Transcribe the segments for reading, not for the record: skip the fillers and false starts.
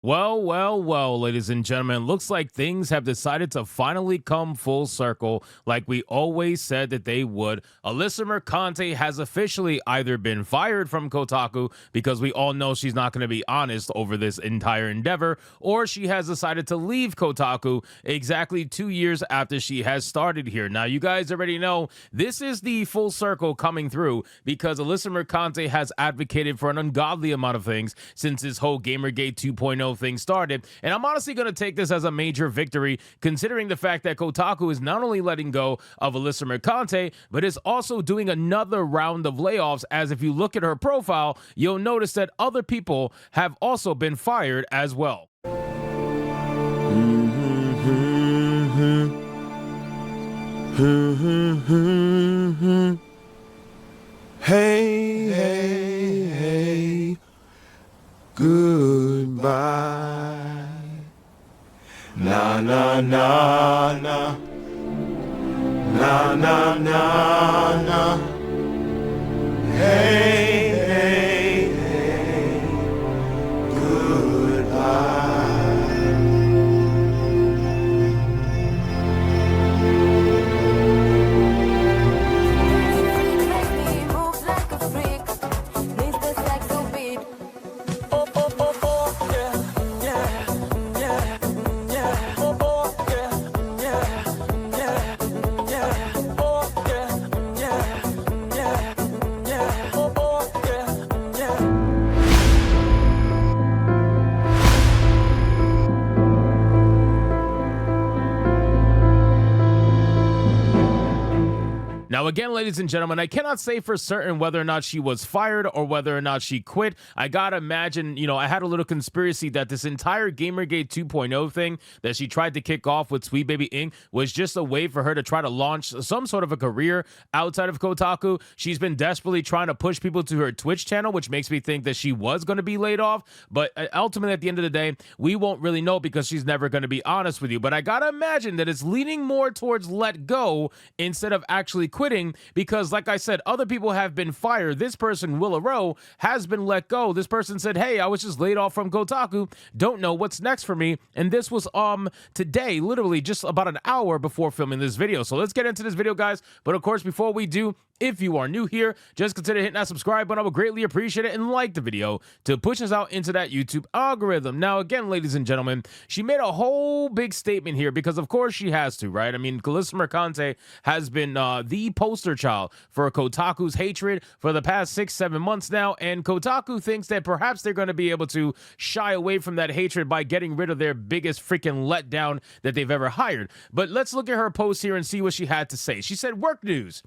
Well, ladies and gentlemen, looks like things have decided to finally come full circle like we always said that they would. Alyssa Mercante has officially either been fired from Kotaku because we all know she's not going to be honest over this entire endeavor, or she has decided to leave Kotaku exactly 2 years after she has started here. Now, you guys already know this is the full circle coming through because Alyssa Mercante has advocated for an ungodly amount of things since this whole Gamergate 2.0 thing started, and I'm honestly going to take this as a major victory considering the fact that Kotaku is not only letting go of Alyssa Mercante, but is also doing another round of layoffs. As if you look at her profile, you'll notice that other people have also been fired as well. Hey, goodbye. Na na na na. Na na na na. Hey, goodbye. Now, again, ladies and gentlemen, I cannot say for certain whether or not she was fired or whether or not she quit. I gotta imagine, I had a little conspiracy that this entire Gamergate 2.0 thing that she tried to kick off with Sweet Baby Inc. was just a way for her to try to launch some sort of a career outside of Kotaku. She's been desperately trying to push people to her Twitch channel, which makes me think that she was going to be laid off. But ultimately, at the end of the day, we won't really know because she's never going to be honest with you. But I gotta imagine that it's leaning more towards let go instead of actually quitting, because like I said, other people have been fired. This person, Willa Rowe, has been let go. This person said, hey, I was just laid off from Kotaku, don't know what's next for me. And this was today, literally just about an hour before filming this video. So let's get into this video, guys. But of course, before we do, if you are new here, just consider hitting that subscribe button. I would greatly appreciate it, and like the video to push us out into that YouTube algorithm. Now, again, ladies and gentlemen, she made a whole big statement here because, of course, she has to, right? I mean, Alyssa Mercante has been the poster child for Kotaku's hatred for the past 6-7 months now, and Kotaku thinks that perhaps they're going to be able to shy away from that hatred by getting rid of their biggest freaking letdown that they've ever hired. But let's look at her post here and see what she had to say. She said, work news.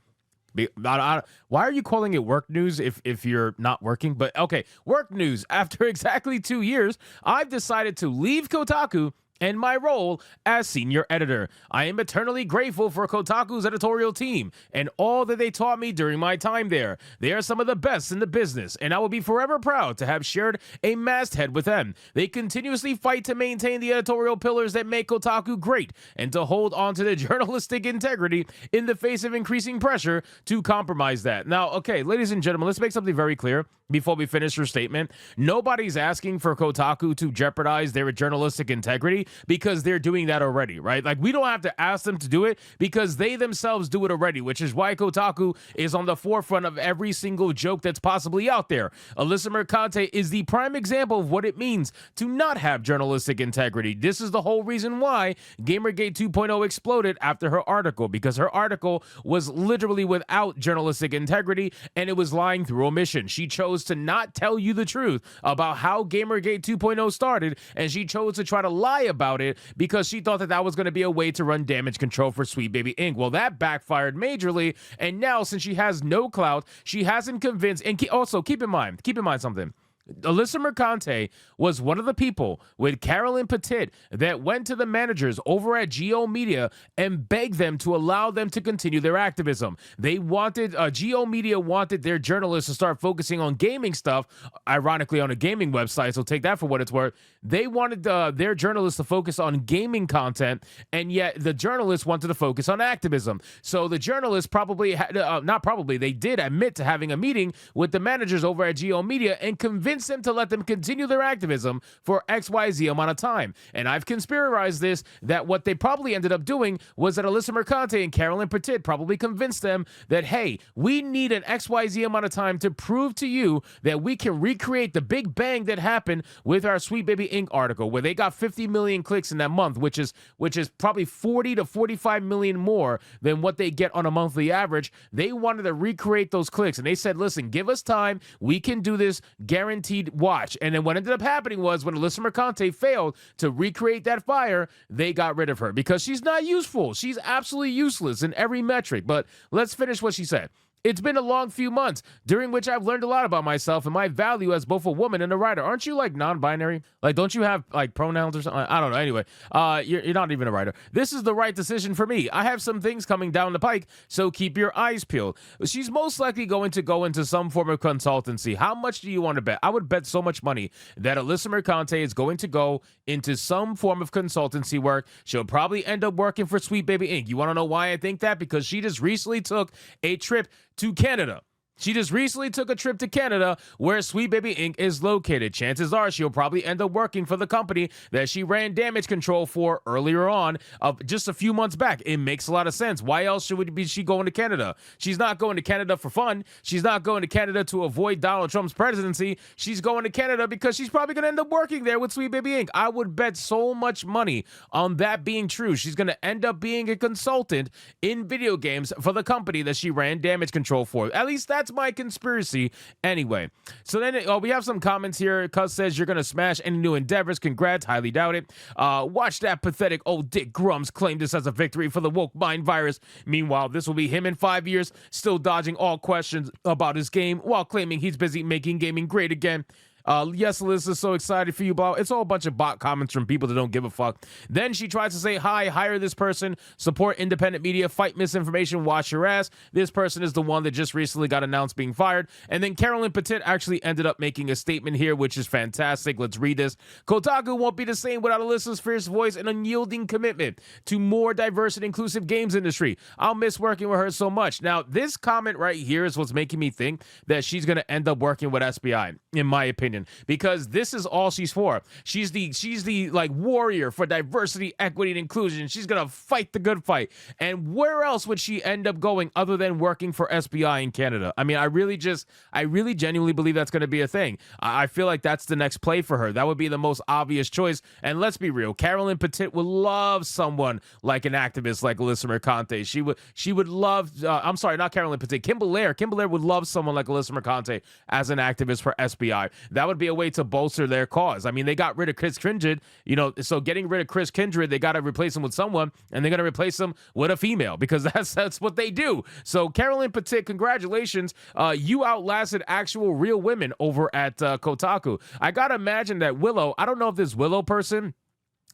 Why are you calling it work news if you're not working? But okay, work news. After exactly 2 years, I've decided to leave Kotaku and my role as senior editor. I am eternally grateful for Kotaku's editorial team and all that they taught me during my time there. They are some of the best in the business, and I will be forever proud to have shared a masthead with them. They continuously fight to maintain the editorial pillars that make Kotaku great and to hold on to the journalistic integrity in the face of increasing pressure to compromise that. Now, okay, ladies and gentlemen, let's make something very clear before we finish her statement. Nobody's asking for Kotaku to jeopardize their journalistic integrity because they're doing that already, right? Like, we don't have to ask them to do it because they themselves do it already, which is why Kotaku is on the forefront of every single joke that's possibly out there. Alyssa Mercante is the prime example of what it means to not have journalistic integrity. This is the whole reason why Gamergate 2.0 exploded after her article, because her article was literally without journalistic integrity and it was lying through omission. She chose to not tell you the truth about how Gamergate 2.0 started, and she chose to try to lie about it because she thought that that was going to be a way to run damage control for Sweet Baby Inc. Well, that backfired majorly, and now since she has no clout, she hasn't convinced. And also keep in mind something. Alyssa Mercante was one of the people with Carolyn Petit that went to the managers over at Geo Media and begged them to allow them to continue their activism. They wanted, Geo Media wanted their journalists to start focusing on gaming stuff, ironically on a gaming website, so take that for what it's worth. They wanted their journalists to focus on gaming content, and yet the journalists wanted to focus on activism. So the journalists probably had, they did admit to having a meeting with the managers over at Geo Media and convinced convince them to let them continue their activism for XYZ amount of time. And I've conspirized this, that what they probably ended up doing was that Alyssa Mercante and Carolyn Petit probably convinced them that, hey, we need an XYZ amount of time to prove to you that we can recreate the big bang that happened with our Sweet Baby Inc. article, where they got 50 million clicks in that month, which is probably 40 to 45 million more than what they get on a monthly average. They wanted to recreate those clicks, and they said, listen, give us time, we can do this, guaranteed, watch. And then what ended up happening was, when Alyssa Mercante failed to recreate that fire, they got rid of her because she's not useful. She's absolutely useless in every metric. But let's finish what she said. It's been a long few months during which I've learned a lot about myself and my value as both a woman and a writer. Aren't you like non-binary? Like, don't you have like pronouns or something? I don't know. Anyway, you're not even a writer. This is the right decision for me. I have some things coming down the pike, so keep your eyes peeled. She's most likely going to go into some form of consultancy. How much do you want to bet? I would bet so much money that Alyssa Mercante is going to go into some form of consultancy work. She'll probably end up working for Sweet Baby Inc. You want to know why I think that? Because she just recently took a trip to Canada. She just recently took a trip to Canada where Sweet Baby Inc. is located. Chances are she'll probably end up working for the company that she ran damage control for earlier on, just a few months back. It makes a lot of sense. Why else should she going to Canada? She's not going to Canada for fun. She's not going to Canada to avoid Donald Trump's presidency. She's going to Canada because she's probably going to end up working there with Sweet Baby Inc. I would bet so much money on that being true. She's going to end up being a consultant in video games for the company that she ran damage control for. At least that's my conspiracy. Anyway, so then we have some comments here. Cuz says, you're gonna smash any new endeavors. Congrats. Highly doubt it. Watch that pathetic old Dick Grums claim this as a victory for the woke mind virus. Meanwhile, this will be him in 5 years, still dodging all questions about his game while claiming he's busy making gaming great again. Yes, Alyssa, so excited for you, blah. It's all a bunch of bot comments from people that don't give a fuck. Then she tries to say, hi, hire this person, support independent media, fight misinformation, wash your ass. This person is the one that just recently got announced being fired. And then Carolyn Petit actually ended up making a statement here, which is fantastic. Let's read this. Kotaku won't be the same without Alyssa's fierce voice and unyielding commitment to more diverse and inclusive games industry. I'll miss working with her so much. Now, this comment right here is what's making me think that she's going to end up working with SBI, in my opinion. Because this is all she's for. She's the like warrior for diversity, equity, and inclusion. She's gonna fight the good fight. And where else would she end up going other than working for SBI in Canada? I mean, I really genuinely believe that's gonna be a thing. I feel like that's the next play for her. That would be the most obvious choice. And let's be real, Carolyn Petit would love someone like an activist like Alyssa Mercante. She would love. I'm sorry, not Carolyn Petit. Kim Belair. Kim Belair would love someone like Alyssa Mercante as an activist for SBI. That would be a way to bolster their cause. I mean, they got rid of Chris Kindred, so getting rid of Chris Kindred, they got to replace him with someone, and they're going to replace him with a female because that's what they do. So Carolyn Petit, congratulations. You outlasted actual real women over at Kotaku. I got to imagine that Willow, I don't know if this Willow person,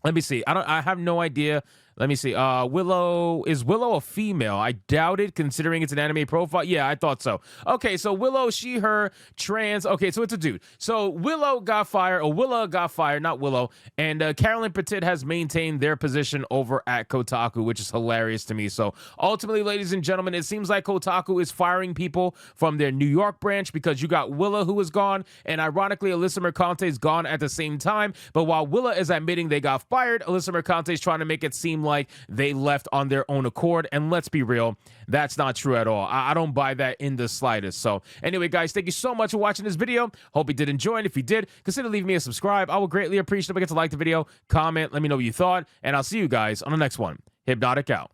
let me see. I have no idea. Let me see. Willow, is Willow a female? I doubt it, considering it's an anime profile. Yeah, I thought so. Okay, so Willow, she, her, trans. Okay, so it's a dude. So Willow got fired, or Willa got fired, not Willow. And Carolyn Petit has maintained their position over at Kotaku, which is hilarious to me. So ultimately, ladies and gentlemen, it seems like Kotaku is firing people from their New York branch because you got Willa, who is gone, and ironically, Alyssa Mercante is gone at the same time. But while Willa is admitting they got fired, Alyssa Mercante is trying to make it seem like they left on their own accord. And let's be real, that's not true at all. I don't buy that in the slightest. So anyway, guys, thank you so much for watching this video. Hope you did enjoy it. If you did, consider leaving me a subscribe. I would greatly appreciate it if you get to like the video, comment, let me know what you thought, and I'll see you guys on the next one. Hypnotic out.